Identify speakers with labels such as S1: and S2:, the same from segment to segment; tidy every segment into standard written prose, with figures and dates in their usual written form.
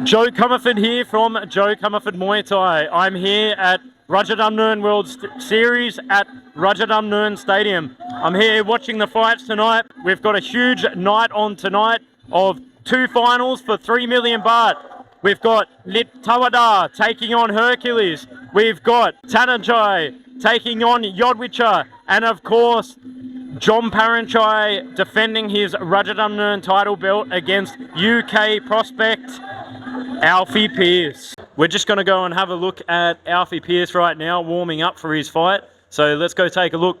S1: Joe Comerford here from Joe Comerford Muay Thai. I'm here at Rajadamnern World Series at Rajadamnern Stadium. I'm here watching the fights tonight. We've got a huge night on tonight of 2 finals for 3 million baht. We've got Lit Tawada taking on Hercules. We've got Tanajai taking on Yodwicha. And of course, Jom Parunchai defending his Rajadamnern title belt against UK prospect Alfie Pearse. We're just going to go and have a look at Alfie Pearse right now, warming up for his fight. So let's go take a look.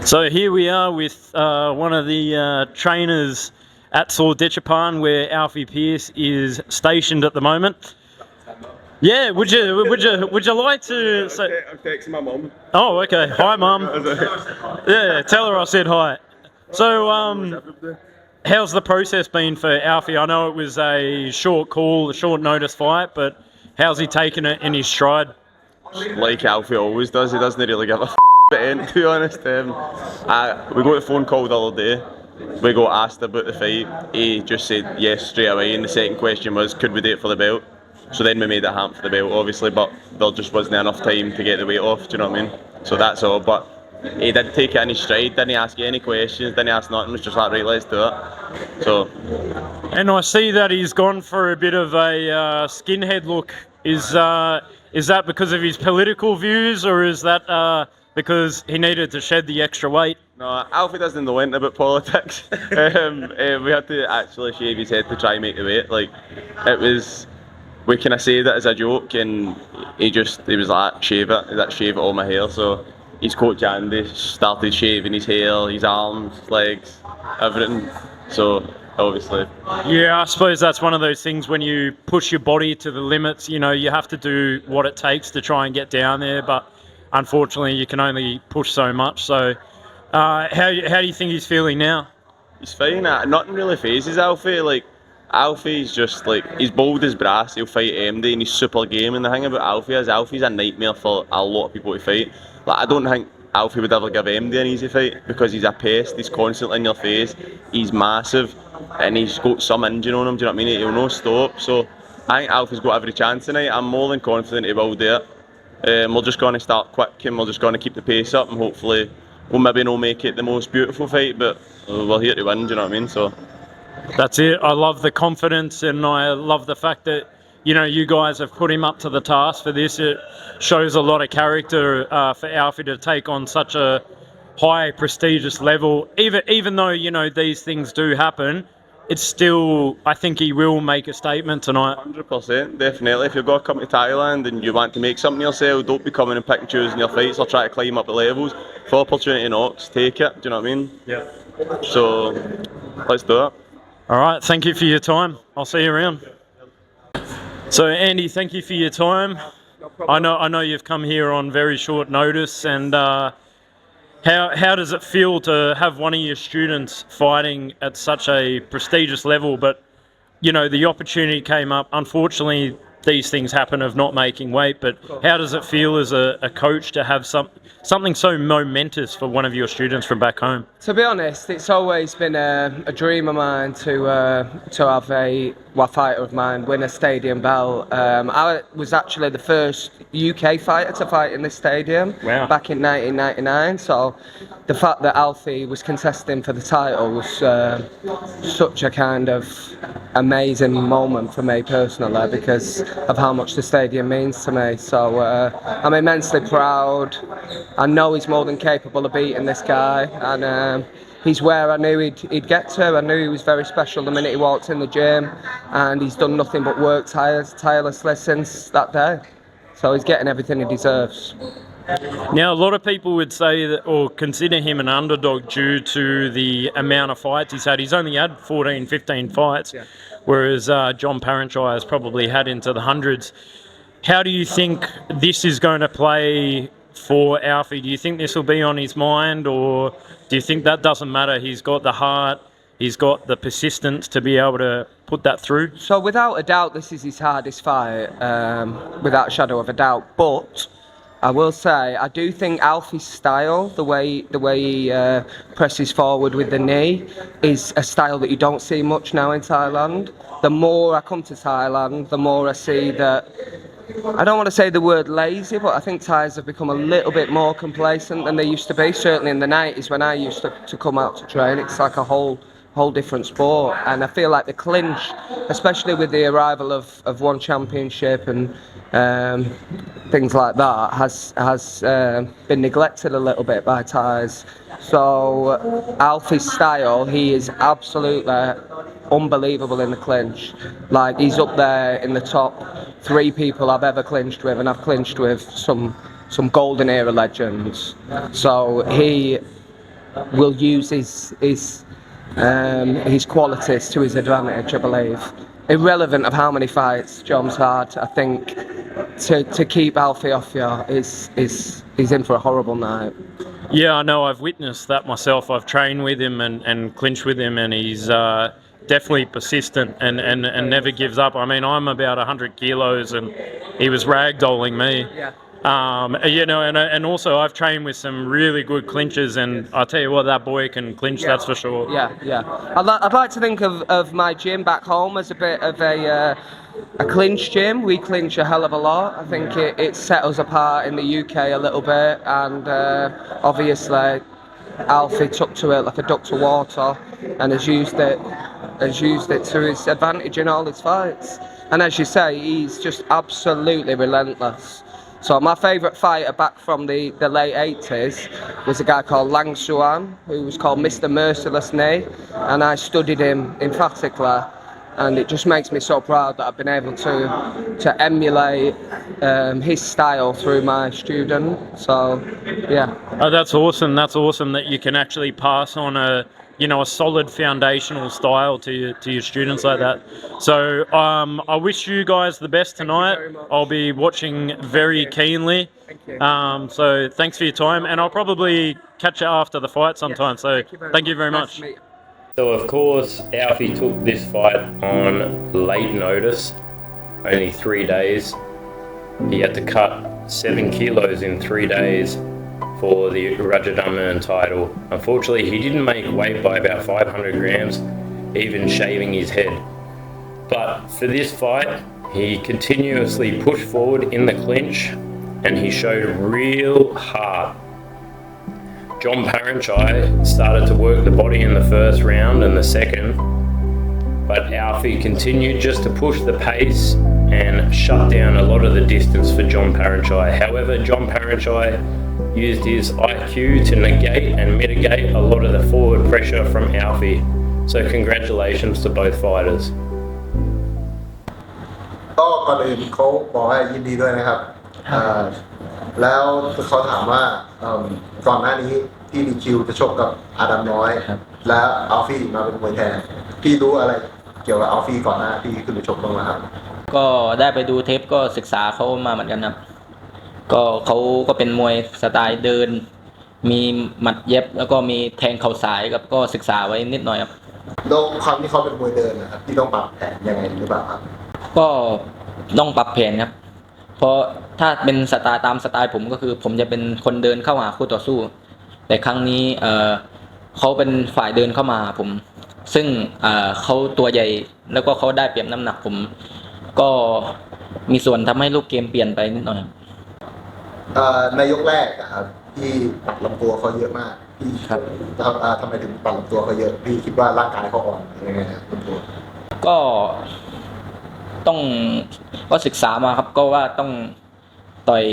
S1: So here we are with one of the trainers at Sordechapan, where Alfie Pearse is stationed at the moment. Yeah, would you like to say?
S2: I'm texting my mum.
S1: Oh, okay. Hi, Mum. Yeah, tell her I said hi. So, how's the process been for Alfie? I know it was a short call, a short notice fight, but how's he taken it in his stride?
S2: Like Alfie always does, he doesn't really give a end, to be honest. We got a phone call the other day. We got asked about the fight. He just said yes straight away, and the second question was, could we do it for the belt? So then we made it happen for the belt, obviously, but there just wasn't enough time to get the weight off, do you know what I mean? So that's all, but he did take it in his stride, didn't ask you any questions, didn't ask nothing, was just like, right, let's do it. So.
S1: And I see that he's gone for a bit of a skinhead look. Is that because of his political views, or is that because he needed to shed the extra weight?
S2: No, Alfie doesn't know anything about politics. We had to actually shave his head to try and make the weight. Like, it was... We kind of said it as a joke, and he was like, shave it all my hair. So his coach Andy started shaving his hair, his arms, legs, everything. So obviously.
S1: Yeah, I suppose that's one of those things when you push your body to the limits, you know, you have to do what it takes to try and get down there, but unfortunately you can only push so much. So how do you think he's feeling now?
S2: He's fine. Nothing really phases Alfie. Like, Alfie's just like, he's bold as brass, he'll fight MD and he's super game, and the thing about Alfie is Alfie's a nightmare for a lot of people to fight. Like, I don't think Alfie would ever give MD an easy fight because he's a pest, he's constantly in your face, he's massive, and he's got some engine on him, do you know what I mean? He'll no stop, so I think Alfie's got every chance tonight. I'm more than confident he will do it. We're just going to start quick and we're just going to keep the pace up, and hopefully we'll maybe not make it the most beautiful fight, but we're here to win, do you know what I mean? So.
S1: That's it. I love the confidence, and I love the fact that, you know, you guys have put him up to the task for this. It shows a lot of character for Alfie to take on such a high, prestigious level. Even though, you know, these things do happen, it's still, I think he will make a statement tonight.
S2: 100%, definitely. If you've got to come to Thailand and you want to make something yourself, don't be coming and pick and choosing your fights or try to climb up the levels. If opportunity knocks, take it. Do you know what I mean?
S1: Yeah.
S2: So, let's do it.
S1: All right, thank you for your time. I'll see you around. So Andy, thank you for your time. I know you've come here on very short notice, and how does it feel to have one of your students fighting at such a prestigious level? But, you know, the opportunity came up. Unfortunately, these things happen of not making weight, but how does it feel as a coach to have something so momentous for one of your students from back home?
S3: To be honest, it's always been a dream of mine to have a fighter of mine win a stadium belt. I was actually the first UK fighter to fight in this stadium.
S1: Wow.
S3: Back in 1999, so the fact that Alfie was contesting for the title was such a kind of amazing moment for me personally, because of how much the stadium means to me. So I'm immensely proud. I know he's more than capable of beating this guy, and he's where I knew he'd get to. I knew he was very special the minute he walked in the gym, and he's done nothing but work tirelessly since that day. So he's getting everything he deserves.
S1: Now, a lot of people would say that, or consider him an underdog due to the amount of fights he's had. He's only had 14, 15 fights, yeah. Whereas Jom Parunchai has probably had into the hundreds. How do you think this is going to play for Alfie? Do you think this will be on his mind, or do you think that doesn't matter? He's got the heart, he's got the persistence to be able to put that through?
S3: So without a doubt, this is his hardest fight, without a shadow of a doubt. But I will say I do think Alfie's style, the way he presses forward with the knee, is a style that you don't see much now in Thailand. The more I come to Thailand, the more I see that. I don't want to say the word lazy, but I think Thais have become a little bit more complacent than they used to be. Certainly in the 90s when I used to come out to train, it's like a whole different sport. And I feel like the clinch, especially with the arrival of One Championship and things like that, has been neglected a little bit by Thais. So Alfie's style, he is absolutely unbelievable in the clinch. Like, he's up there in the top 3 people I've ever clinched with, and I've clinched with some golden era legends. So he will use his qualities to his advantage, I believe. Irrelevant of how many fights Jom's had, I think to keep Alfie off you is he's in for a horrible night.
S1: Yeah, I know. I've witnessed that myself. I've trained with him and clinched with him, and he's definitely persistent and never gives up. I mean, I'm about 100 kilos, and he was ragdolling me.
S3: Yeah.
S1: You know, and also I've trained with some really good clinchers, and I'll tell you what, that boy can clinch, that's for sure.
S3: Yeah. I'd like to think of my gym back home as a bit of a clinch gym. We clinch a hell of a lot. I think it set us apart in the UK a little bit, and obviously Alfie took to it like a duck to water and has used it to his advantage in all his fights. And as you say, he's just absolutely relentless. So my favourite fighter back from the late 80s was a guy called Lang Suan, who was called Mr. Merciless Knee, and I studied him emphatically, and it just makes me so proud that I've been able to emulate his style through my student. So yeah.
S1: Oh, that's awesome. That's awesome that you can actually pass on a solid foundational style to your students like that. So I wish you guys the best tonight. I'll be watching very keenly.
S3: Thank you.
S1: So thanks for your time, and I'll probably catch you after the fight sometime.
S3: Yes,
S1: so thank you very much.
S4: So of course, Alfie took this fight on late notice, only 3 days. He had to cut 7 kilos in 3 days for the Rajadamnern title. Unfortunately, he didn't make weight by about 500 grams, even shaving his head. But for this fight, he continuously pushed forward in the clinch, and he showed real heart. Jom Parunchai started to work the body in the first round and the second, but Alfie continued just to push the pace and shut down a lot of the distance for Jom Parunchai. However, Jom Parunchai used his IQ to negate and mitigate a lot of the forward pressure from Alfie. So congratulations to both fighters.
S5: ก็ก่อนอื่นเขาบอกให้ยินดีด้วยนะครับแล้วเขาถามว่าก่อนหน้านี้พี่ดีคิวจะชกกับอาดัมน้อยและอัลฟี่มาเป็นมวยแทนพี่รู้อะไรเกี่ยวกับอัลฟี่ก่อนหน้าพี่ขึ้นไปชกบ้างไหมครับ
S6: ก็ได้ไปดูเทปก็ศึกษาเขามาเหมือนกันครับก็เขาก็เป็นมวยสไตล์เดินมีหมัดเย็บแล้วก็มีแทงเข่าซ้ายครับก็ศึกษาไว้นิดหน่อยครับ
S5: แล้วความที่เขาเป็นมวยเดินนะครับพี่ต้องปรับแผนยังไงหรือเปล่าครับ
S6: ก็ต้องปรับแผนครับเพราะถ้าเป็นสไตล์ตามสไตล์ผมก็คือผมจะเป็นคนเดินเข้าหาคู่ต่อสู้แต่ครั้งนี้เขาเป็นฝ่ายเดินเข้ามาผมซึ่งเขาตัวใหญ่แล้วก็เขาได้เปรียบน้ำหนักผมก็มีส่วนทำให้ลูกเกมเปลี่ยนไปนิดหน่อย
S5: ในยกแรกครับพี่ปัดลำตัวเขาเยอะมากพี่ครับทำไมถึงปัดลำตัวเขาเยอะพี่คิดว่าร่างกายเขาอ่อนยังไงครับลำตัว
S6: ก็ศึกษามาครับก็ว่าต้องต่อย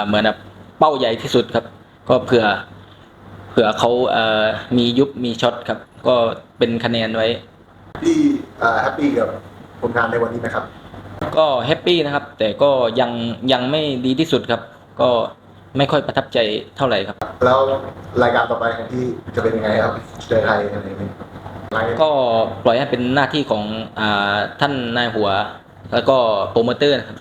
S6: เหมือนแบบเป้าใหญ่ที่สุดครับก็เผื่อเขามียุบมีช็อตครับก็เป็นคะแนนไว้
S5: พี่แฮปปี้กับผลงานในวันนี้ไหมครับ
S6: ก็แฮปปี้นะครับแต่ก็ยังไม่ดีที่สุดครับก็ไม่ค่อยประทับใจเท่าไหร่ครับ
S5: แล้วรายการต่อไปของพี่จะเป็นยังไงครับเจอใครอะไรนี้
S6: ก็ปล่อยให้เป็นหน้าที่ของท่านนายหัวแล้วก็โปรโมเตอร์ครับ